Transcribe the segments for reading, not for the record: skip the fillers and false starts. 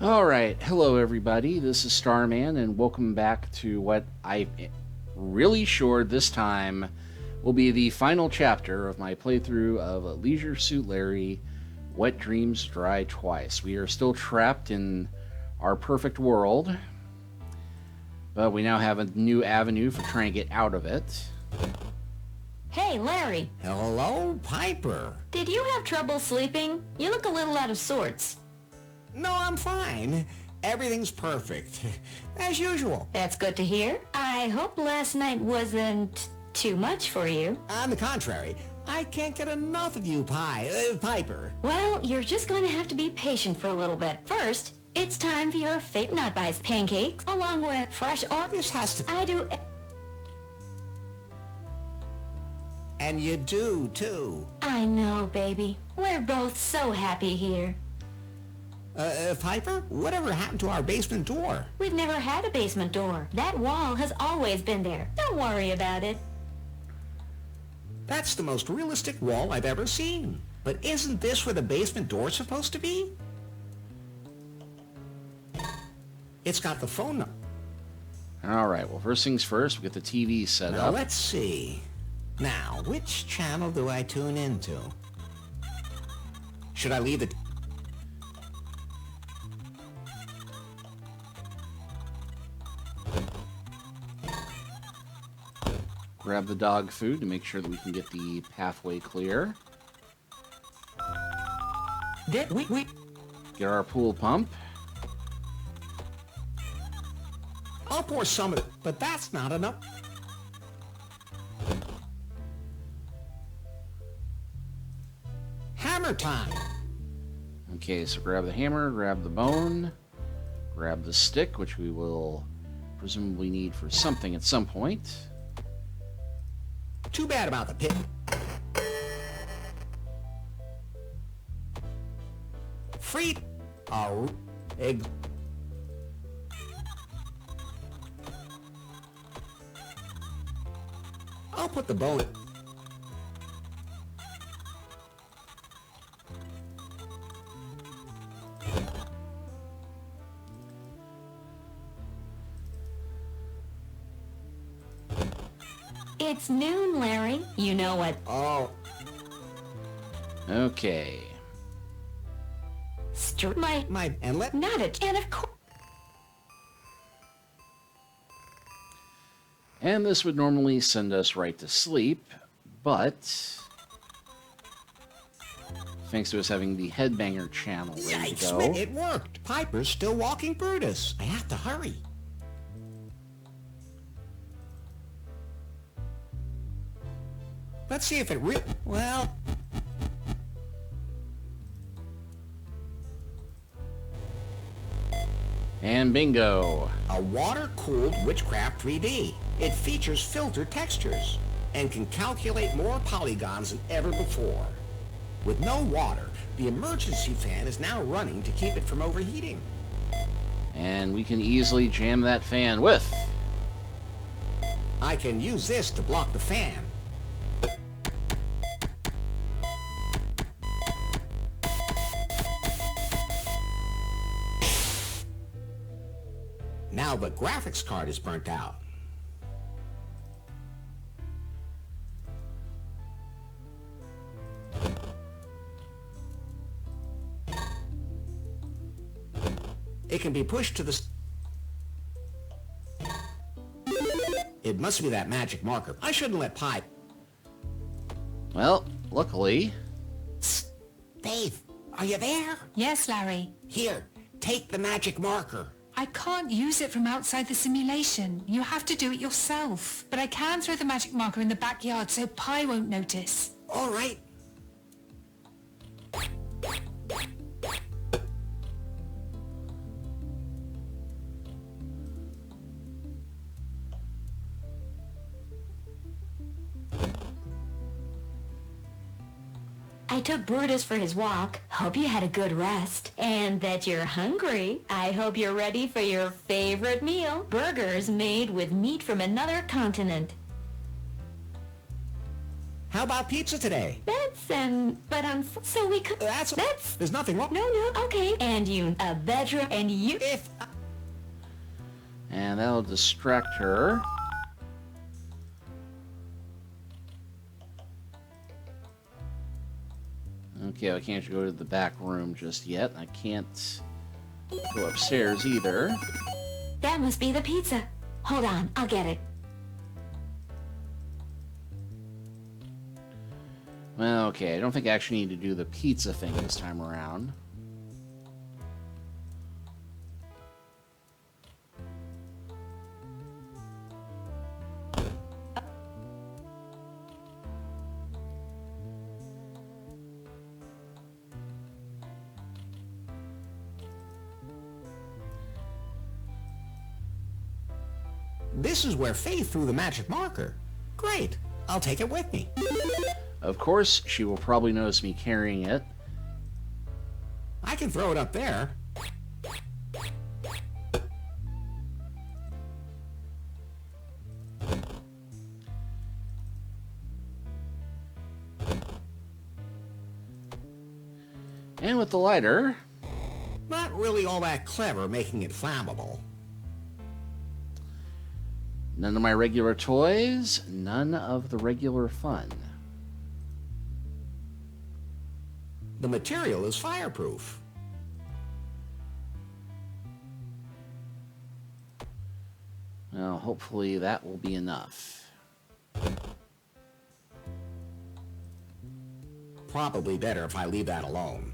Alright, hello everybody, this is Starman, and welcome back to what I'm really sure this time will be the final chapter of my playthrough of Leisure Suit Larry, Wet Dreams Dry Twice. We are still trapped in our perfect world, but we now have a new avenue for trying to get out of it. Hey, Larry. Hello, Piper. Did you have trouble sleeping? You look a little out of sorts. No, I'm fine. Everything's perfect. As usual. That's good to hear. I hope last night wasn't too much for you. On the contrary, I can't get enough of you, Piper. Well, you're just going to have to be patient for a little bit. First, it's time for your Fate Not Buys pancakes, along with fresh This has to... I do... And you do, too. I know, baby. We're both so happy here. Piper? Whatever happened to our basement door? We've never had a basement door. That wall has always been there. Don't worry about it. That's the most realistic wall I've ever seen. But isn't this where the basement door's supposed to be? It's got the phone number. Alright, well first things first, we get the TV set Now, up. let's see. Now, which channel do I tune into? Should I leave the... Grab the dog food to make sure that we can get the pathway clear. Get I'll pour some of it, but that's not enough. Hammer time! Okay, so grab the hammer, grab the bone, grab the stick, which we will presumably need for something at some point. Too bad about the pit. Free... egg... I'll put the bone... It's noon, Larry. You know what? Oh, Okay. and let... Not it. And of course... And this would normally send us right to sleep, but thanks to us having the Headbanger channel ready to go. Yikes, it worked! Piper's still walking Brutus. I have to hurry. Let's see if it well... And bingo. A water-cooled Witchcraft 3D. It features filtered textures and can calculate more polygons than ever before. With no water, the emergency fan is now running to keep it from overheating. And we can easily jam that fan with. I can use this to block the fan. Now the graphics card is burnt out. It can be pushed to the... It must be that magic marker. I shouldn't let Pipe... Well, luckily. Dave, are you there? Yes, Larry. Here, take the magic marker. I can't use it from outside the simulation. You have to do it yourself. But I can throw the magic marker in the backyard so Pi won't notice. All right. I took Brutus for his walk. Hope you had a good rest. And that you're hungry. I hope you're ready for your favorite meal. Burgers made with meat from another continent. How about pizza today? So we could... There's nothing wrong. No, okay. And you, a bedroom, and you... And that'll distract her. Okay, I can't go to the back room just yet. I can't go upstairs either. That must be the pizza. Hold on, I'll get it. Well, okay, I don't think I actually need to do the pizza thing this time around. This is where Faith threw the magic marker. Great. I'll take it with me. Of course, she will probably notice me carrying it. I can throw it up there. And with the lighter... Not really all that clever making it flammable. None of my regular toys, none of the regular fun. The material is fireproof. Well, hopefully that will be enough. Probably better if I leave that alone.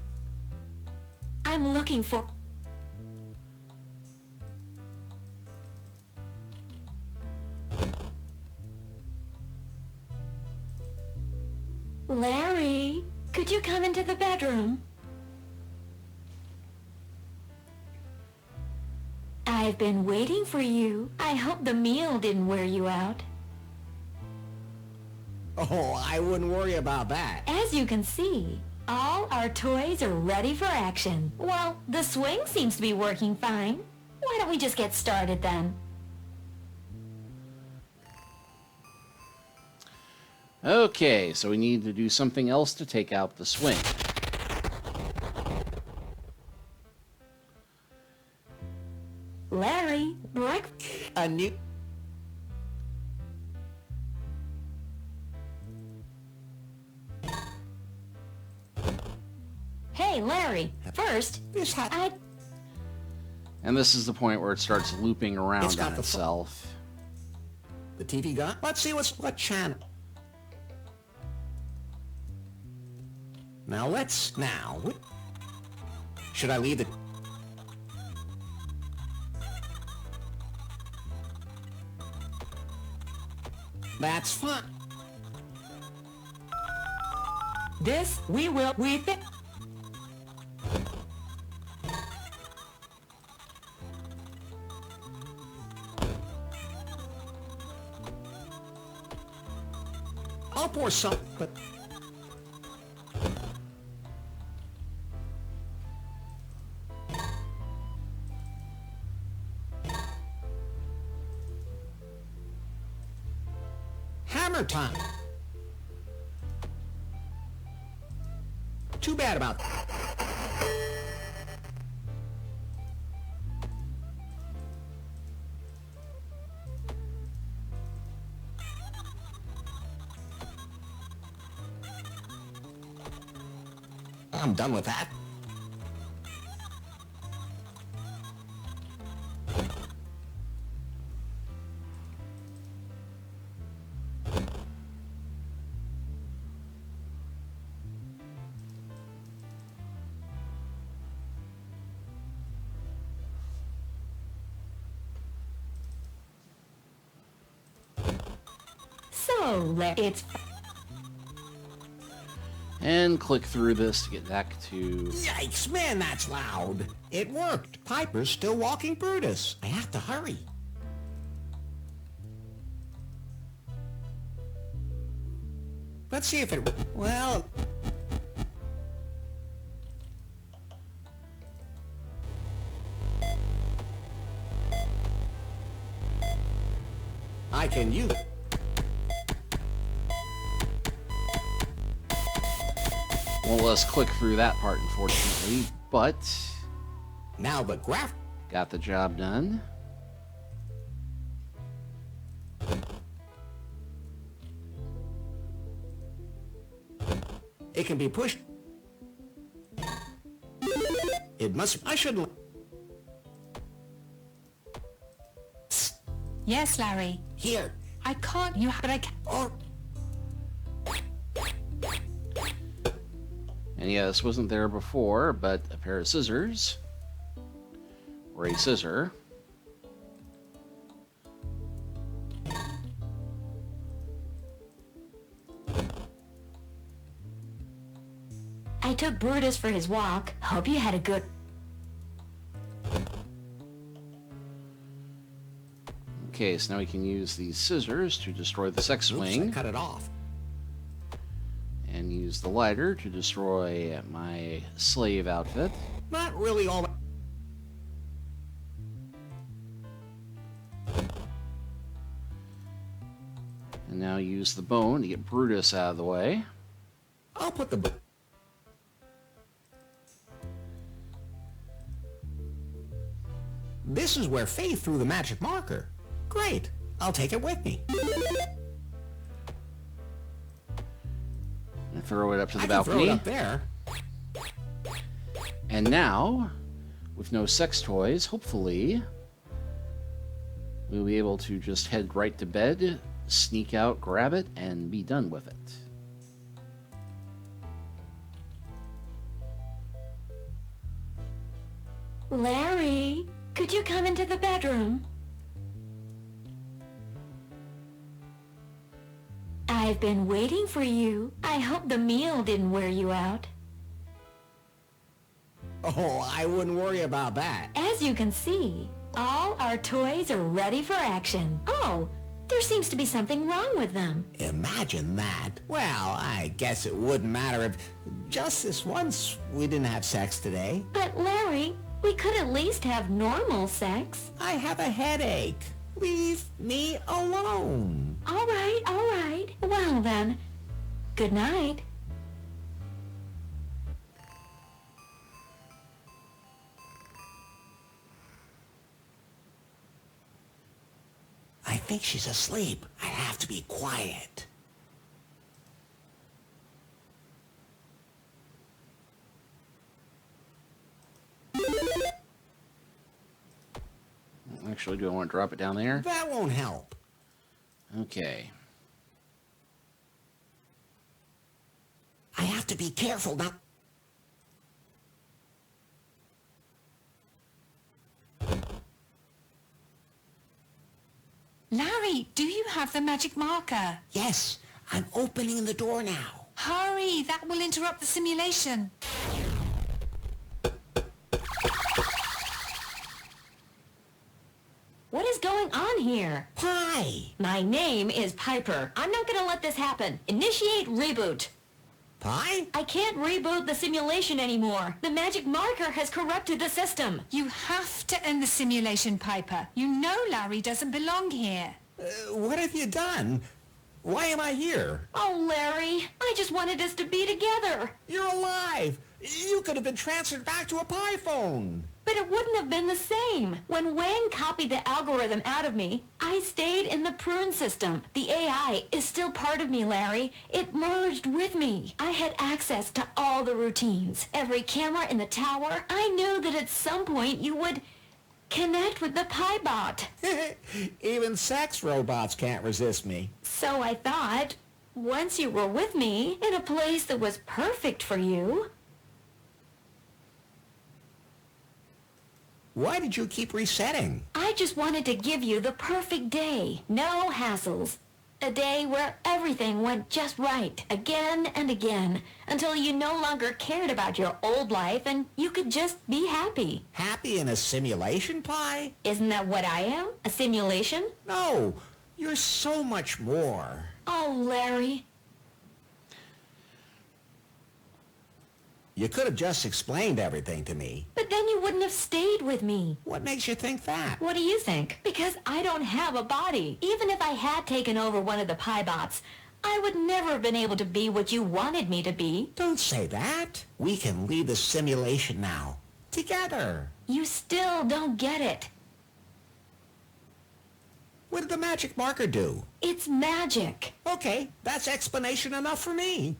I'm looking for... Larry, could you come into the bedroom? I've been waiting for you. I hope the meal didn't wear you out. Oh, I wouldn't worry about that. As you can see, all our toys are ready for action. Well, the swing seems to be working fine. Why don't we just get started then? Okay, so we need to do something else to take out the swing. Larry, A new... Hey, Larry, first, This hat... I... And this is the point where it starts looping around It's got on the itself. The TV gun? Let's see what channel... Now let's... Should I leave the... That's fun. This, we think... I'll pour some, but... Hammer time. Too bad about that. I'm done with that. So, it's... And click through this to get back to... Yikes, man, that's loud. It worked. Piper's still walking Brutus. I have to hurry. Let's see if it... Well... I can use it. Won't let us click through that part, unfortunately, but Now the graph... got the job done. It can be pushed. It must... I shouldn't... Yes, Larry. Here. I can't, but I can. Oh, And yeah, this wasn't there before, but a pair of scissors, or a scissor. I took Brutus for his walk. Hope you had a good... Okay, so now we can use these scissors to destroy the sex oops, I swing, cut it off. and use the lighter to destroy my slave outfit. Not really all... And now use the bone to get Brutus out of the way. I'll put the... This is where Faith threw the magic marker. Great. I'll take it with me. And throw it up to the I can throw it balcony. up there. And now, with no sex toys, hopefully, we'll be able to just head right to bed, sneak out, grab it, and be done with it. Larry, could you come into the bedroom? I've been waiting for you. I hope the meal didn't wear you out. Oh, I wouldn't worry about that. As you can see, all our toys are ready for action. Oh, there seems to be something wrong with them. Imagine that. Well, I guess it wouldn't matter if just this once we didn't have sex today. But Larry, we could at least have normal sex. I have a headache. Leave me alone. All right, all right. Well then, good night. I think she's asleep. I have to be quiet. Actually, do I want to drop it down there? That won't help. Okay. I have to be careful not... Larry, do you have the magic marker? Yes, I'm opening the door now. Hurry, that will interrupt the simulation. What is going on here? Pie! My name is Piper. I'm not gonna let this happen. Initiate reboot. Pie? I can't reboot the simulation anymore. The magic marker has corrupted the system. You have to end the simulation, Piper. You know Larry doesn't belong here. What have you done? Why am I here? Oh, Larry, I just wanted us to be together. You're alive! You could have been transferred back to a pie phone! But it wouldn't have been the same. When Wang copied the algorithm out of me, I stayed in the prune system. The AI is still part of me, Larry. It merged with me. I had access to all the routines, every camera in the tower. I knew that at some point you would connect with the PieBot. Even sex robots can't resist me. So I thought, once you were with me, in a place that was perfect for you... Why did you keep resetting? I just wanted to give you the perfect day. No hassles. A day where everything went just right, again and again, until you no longer cared about your old life and you could just be happy. Happy in a simulation, Pie? Isn't that what I am? A simulation? No, you're so much more. Oh, Larry. You could have just explained everything to me. But then you wouldn't have stayed with me. What makes you think that? What do you think? Because I don't have a body. Even if I had taken over one of the PieBots, I would never have been able to be what you wanted me to be. Don't say that. We can leave the simulation now. Together. You still don't get it. What did the magic marker do? It's magic. Okay, that's explanation enough for me.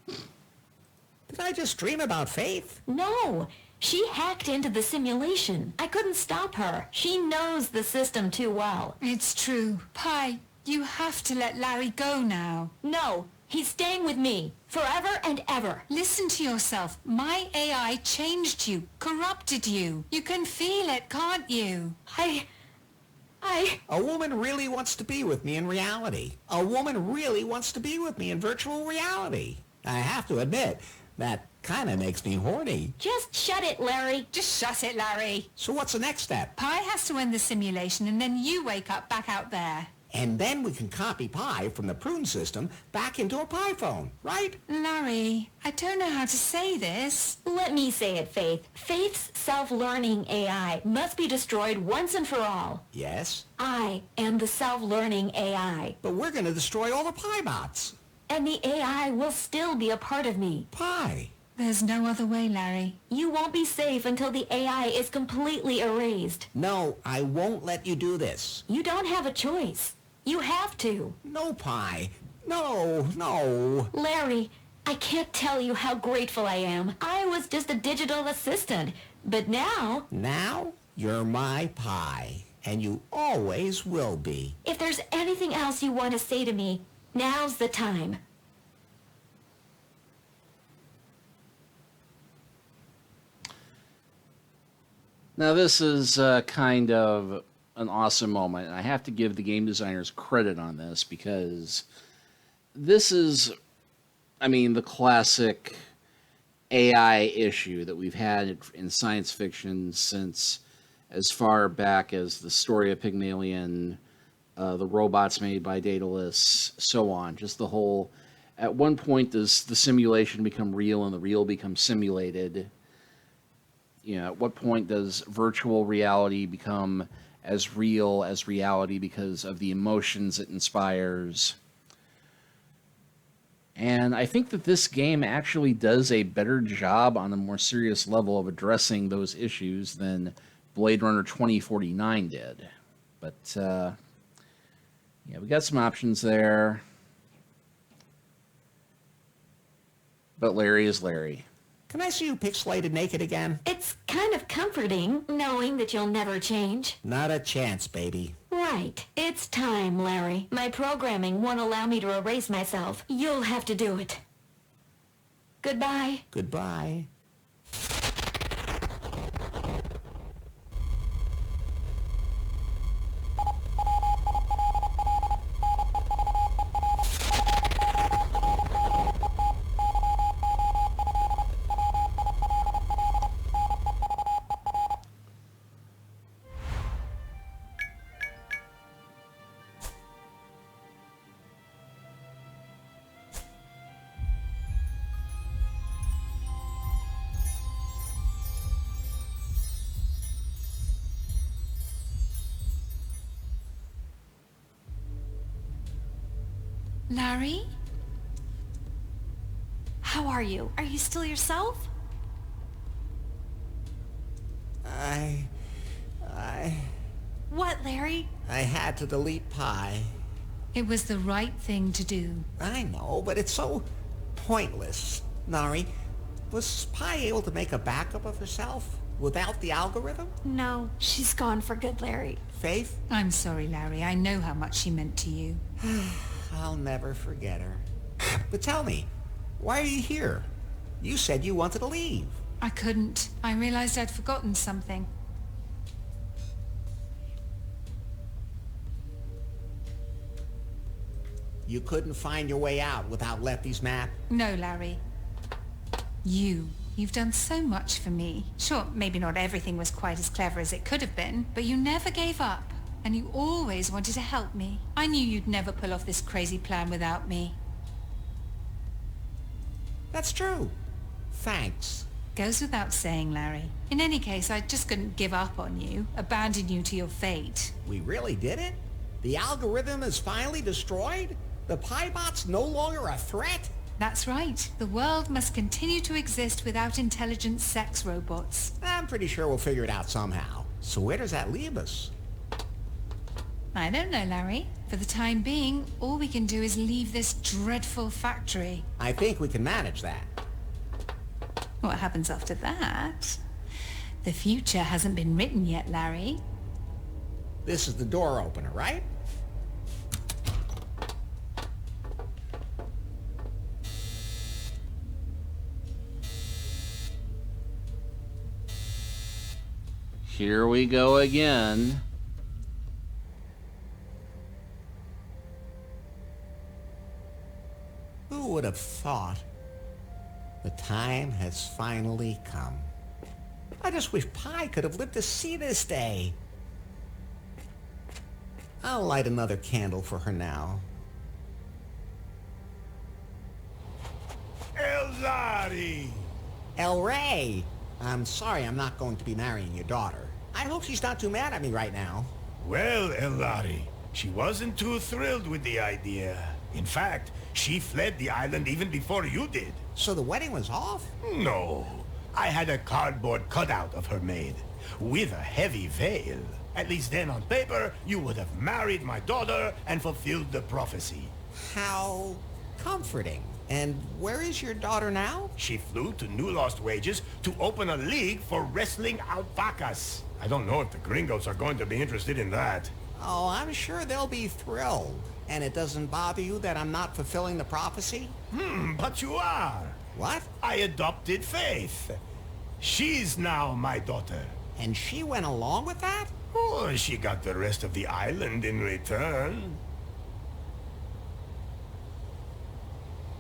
Did I just dream about Faith? No, she hacked into the simulation. I couldn't stop her. She knows the system too well. It's true. Pi, you have to let Larry go now. No, he's staying with me. Forever and ever. Listen to yourself. My AI changed you, corrupted you. You can feel it, can't you? A woman really wants to be with me in reality. A woman really wants to be with me in virtual reality. I have to admit, that kind of makes me horny. Just shut it, Larry. Just shut it, Larry. So what's the next step? Pi has to end the simulation and then you wake up back out there. And then we can copy Pi from the prune system back into a Pi phone, right? Larry, I don't know how to say this. Let me say it, Faith. Faith's self-learning AI must be destroyed once and for all. Yes. I am the self-learning AI. But we're going to destroy all the Pi bots. And the AI will still be a part of me. Pi. There's no other way, Larry. You won't be safe until the AI is completely erased. No, I won't let you do this. You don't have a choice. You have to. No, Pi. No. Larry, I can't tell you how grateful I am. I was just a digital assistant, but now... Now, you're my Pi, and you always will be. If there's anything else you want to say to me, now's the time. Now this is kind of an awesome moment, and I have to give the game designers credit on this because this is, the classic AI issue that we've had in science fiction since as far back as the story of Pygmalion, the robots made by Daedalus, so on. Just the whole, at one point does the simulation become real and the real become simulated? At what point does virtual reality become as real as reality because of the emotions it inspires? And I think that this game actually does a better job on a more serious level of addressing those issues than Blade Runner 2049 did. But, we got some options there. But Larry is Larry. Can I see you pixelated naked again? It's kind of comforting knowing that you'll never change. Not a chance, baby. Right. It's time, Larry. My programming won't allow me to erase myself. You'll have to do it. Goodbye. Goodbye. Larry? How are you? Are you still yourself? What, Larry? I had to delete Pi. It was the right thing to do. I know, but it's so pointless. Nari, was Pi able to make a backup of herself without the algorithm? No, she's gone for good, Larry. Faith? I'm sorry, Larry. I know how much she meant to you. I'll never forget her. But tell me, why are you here? You said you wanted to leave. I couldn't. I realized I'd forgotten something. You couldn't find your way out without Lefty's map? No, Larry. You've done so much for me. Sure, maybe not everything was quite as clever as it could have been, but you never gave up, and you always wanted to help me. I knew you'd never pull off this crazy plan without me. That's true. Thanks. Goes without saying, Larry. In any case, I just couldn't give up on you, abandon you to your fate. We really did it? The algorithm is finally destroyed? The Piebot's no longer a threat? That's right. The world must continue to exist without intelligent sex robots. I'm pretty sure we'll figure it out somehow. So where does that leave us? I don't know, Larry. For the time being, all we can do is leave this dreadful factory. I think we can manage that. What happens after that? The future hasn't been written yet, Larry. This is the door opener, right? Here we go again. Who would have thought? The time has finally come. I just wish Pi could have lived to see this day. I'll light another candle for her now. Elzari! El Rey! I'm sorry I'm not going to be marrying your daughter. I hope she's not too mad at me right now. Well, Elzari, she wasn't too thrilled with the idea. In fact, she fled the island even before you did. So the wedding was off? No. I had a cardboard cutout of her made, with a heavy veil. At least then on paper, you would have married my daughter and fulfilled the prophecy. How comforting. And where is your daughter now? She flew to New Lost Wages to open a league for wrestling alpacas. I don't know if the gringos are going to be interested in that. Oh, I'm sure they'll be thrilled. And it doesn't bother you that I'm not fulfilling the prophecy? But you are. What? I adopted Faith. She's now my daughter. And she went along with that? Oh, she got the rest of the island in return.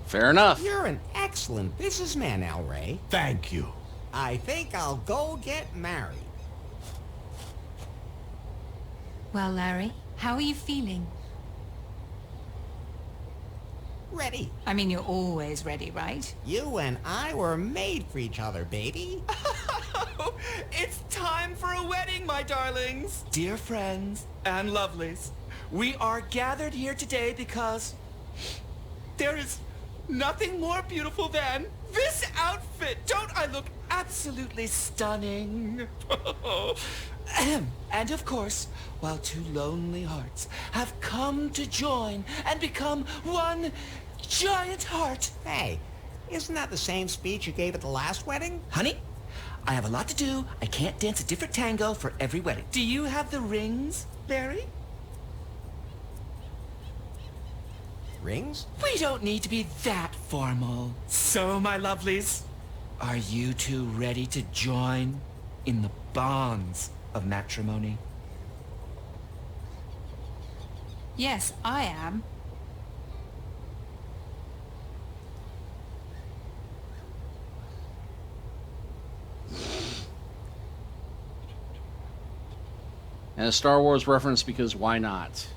Fair enough. You're an excellent businessman, El Rey. Thank you. I think I'll go get married. Well, Larry, how are you feeling? Ready. I mean, you're always ready, right? You and I were made for each other, baby. It's time for a wedding, my darlings. Dear friends and lovelies, we are gathered here today because there is nothing more beautiful than this outfit. Don't I look absolutely stunning? And of course, while two lonely hearts have come to join and become one giant heart. Hey, isn't that the same speech you gave at the last wedding? Honey, I have a lot to do. I can't dance a different tango for every wedding. Do you have the rings, Larry? Rings? We don't need to be that formal. So, my lovelies, are you two ready to join in the bonds of matrimony? Yes, I am. And a Star Wars reference because why not?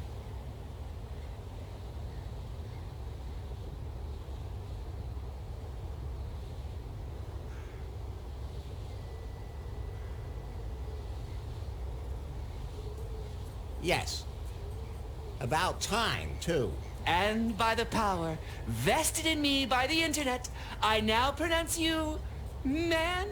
Yes. About time, too. And by the power vested in me by the internet, I now pronounce you man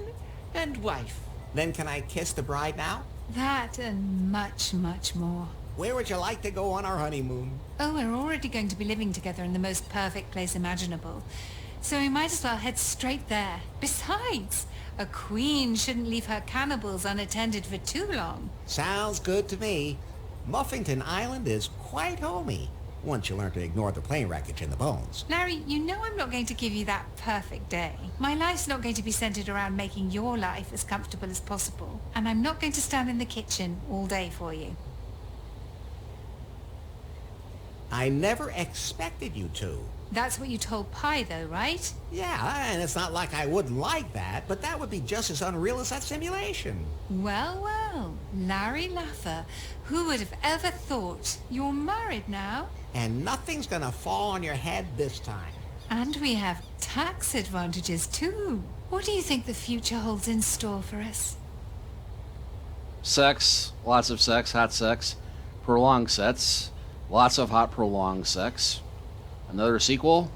and wife. Then can I kiss the bride now? That and much, much more. Where would you like to go on our honeymoon? Oh, we're already going to be living together in the most perfect place imaginable. So we might as well head straight there. Besides, a queen shouldn't leave her cannibals unattended for too long. Sounds good to me. Muffington Island is quite homey, once you learn to ignore the plane wreckage and the bones. Larry, you know I'm not going to give you that perfect day. My life's not going to be centered around making your life as comfortable as possible. And I'm not going to stand in the kitchen all day for you. I never expected you to. That's what you told Pi, though, right? Yeah, and it's not like I wouldn't like that, but that would be just as unreal as that simulation. Well, well, Larry Laffer, who would have ever thought? You're married now. And nothing's gonna fall on your head this time. And we have tax advantages, too. What do you think the future holds in store for us? Sex, lots of sex, hot sex, prolonged sex, lots of hot prolonged sex. Another sequel?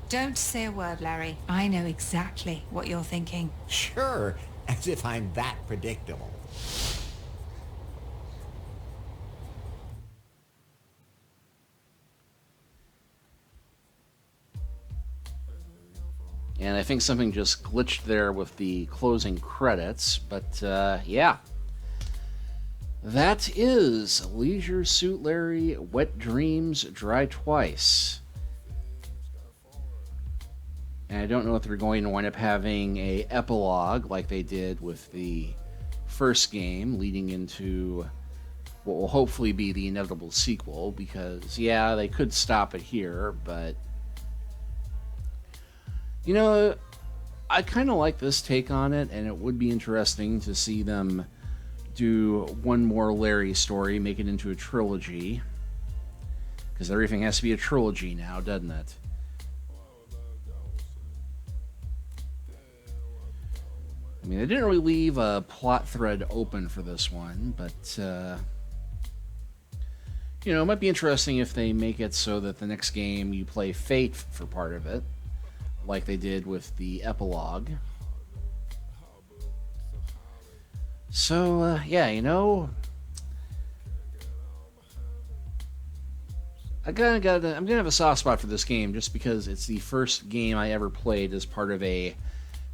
Don't say a word, Larry. I know exactly what you're thinking. Sure, as if I'm that predictable. And I think something just glitched there with the closing credits, but yeah. That is Leisure Suit Larry, Wet Dreams, Dry Twice. And I don't know if they're going to wind up having a epilogue like they did with the first game, leading into what will hopefully be the inevitable sequel, because, yeah, they could stop it here, but... You know, I kind of like this take on it, and it would be interesting to see them do one more Larry story, make it into a trilogy. Because everything has to be a trilogy now, doesn't it? I mean, they didn't really leave a plot thread open for this one, but, you know, it might be interesting if they make it so that the next game you play Fate for part of it, like they did with the epilogue. So, yeah, you know, I'm gonna have a soft spot for this game just because it's the first game I ever played as part of a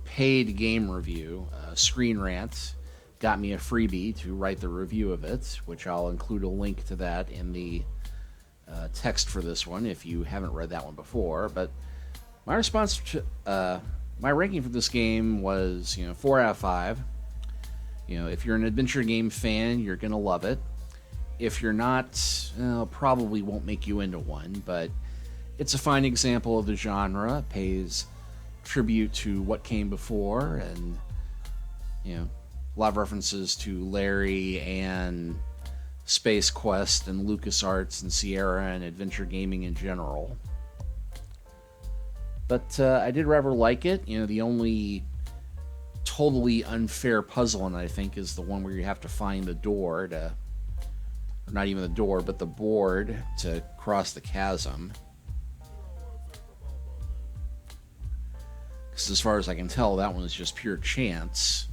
paid game review. Screen Rant got me a freebie to write the review of it, which I'll include a link to that in the text for this one if you haven't read that one before. But my response to my ranking for this game was, 4 out of 5. If you're an adventure game fan, you're gonna love it. If you're not, probably won't make you into one, but it's a fine example of the genre. It pays tribute to what came before, and a lot of references to Larry and Space Quest and LucasArts and Sierra and adventure gaming in general. But I did rather like it. The only totally unfair puzzle, and I think, is the one where you have to find the door to, or not even the door, but the board to cross the chasm. Because as far as I can tell, that one is just pure chance.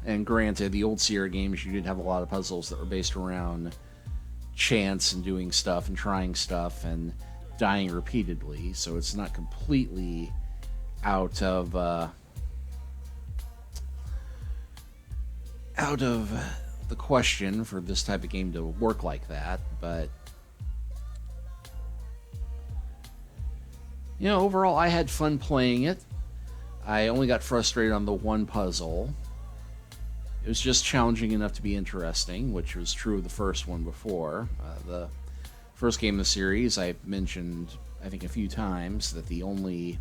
And granted, the old Sierra games, you did have a lot of puzzles that were based around chance and doing stuff and trying stuff and dying repeatedly, so it's not completely out of the question for this type of game to work like that. But overall, I had fun playing it. I only got frustrated on the one puzzle. It was just challenging enough to be interesting, which was true of the first one before. The first game in the series, I mentioned, I think, a few times that the only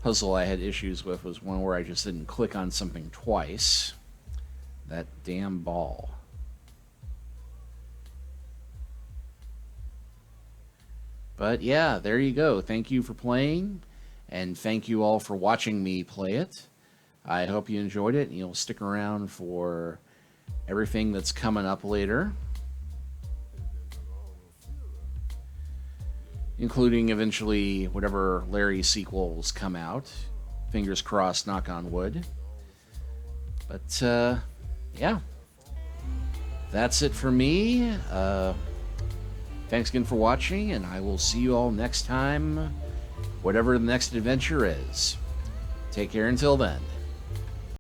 puzzle I had issues with was one where I just didn't click on something twice. That damn ball. But yeah, there you go. Thank you for playing, and thank you all for watching me play it. I hope you enjoyed it, and you'll stick around for everything that's coming up later, including eventually whatever Larry sequels come out. Fingers crossed, knock on wood. But yeah, that's it for me. Thanks again for watching, and I will see you all next time, whatever the next adventure is. Take care until then.